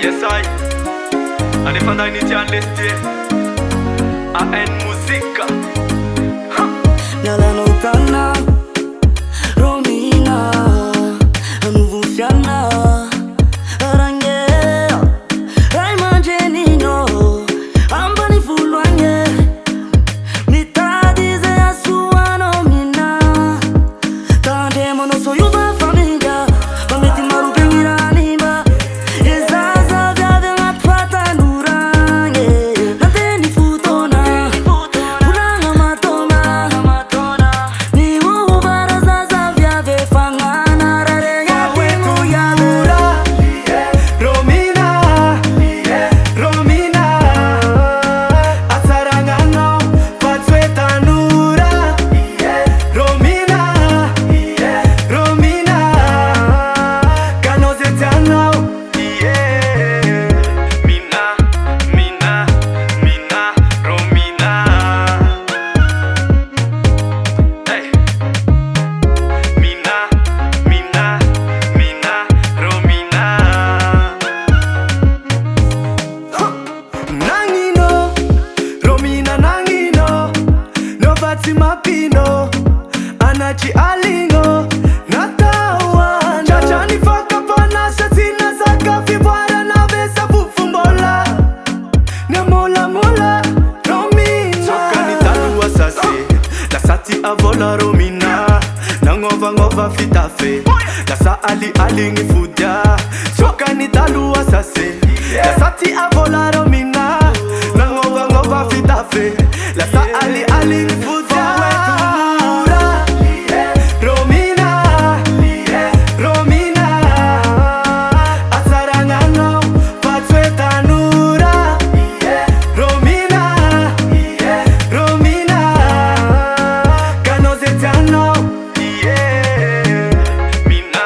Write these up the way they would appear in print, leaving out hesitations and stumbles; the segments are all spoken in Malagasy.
Yes, I defend I need to list AN Musica. Nella lontana Romina, Nuvufiana, Arangue, Raimangenino, Ambani Fuluange, Mita dize a sua nomina, Tande mono so yuva famiglia, Pameti maru pengira anima, Ezaza viave matfata nurange, Nateni futona, Puranga matona, Ni uvara zaza viave fangana, Rarenga wetu ya lura, Romina, Romina, Asarangano, Patsueta Nura, Romina, Romina, Canozetiano, Mina, Romina, hey, Mina, Romina. Nangino, Romina Nangino, no bati mapino, anachi alingo, natawa, chachani faka pana shatina zaka vibara na vesa bufumbola, ne mola, Romina. Soka ni talua sase, la sati avola Romina, ngova fitafe, la sa ali ni fudia, soka ni talua sase, la sati avola Romina, ngova fitafe, la sa ali ni fudia. Romina, Romina, Asarangano, Patsueta Nura, Romina, Canozetiano, Mina,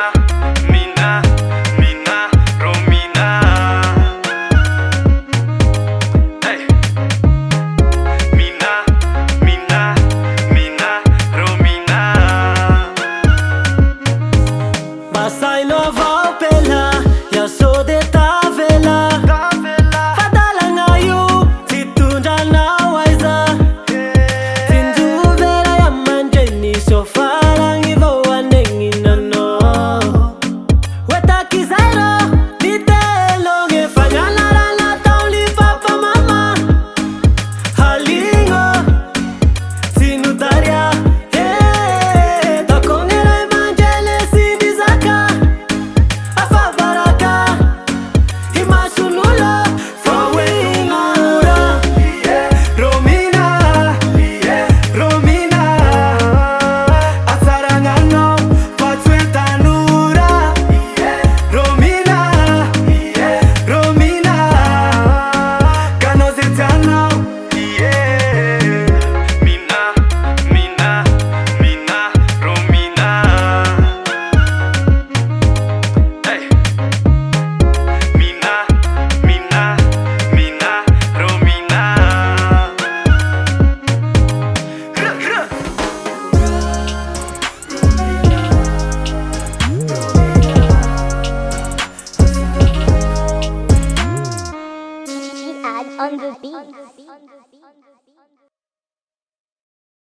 Romina, hey, Mina, Romina. Basai nova pela, ya so de tavela, Fadala ngayu, titunda na waiza, Tindu vera ya manjeni, sofara ngivo wanengi nano. Weta kizairo, nitelo ngefanya la tauli papa mama, Halingo, sinutaria, takongera evanjele sindizaka, afabaraka, imasunula, fawinura, Romina, Asarangano, Patsueta Nura, Romina, Canozetiano, Mina, Romina, hey, Mina, Romina. Add on the beat.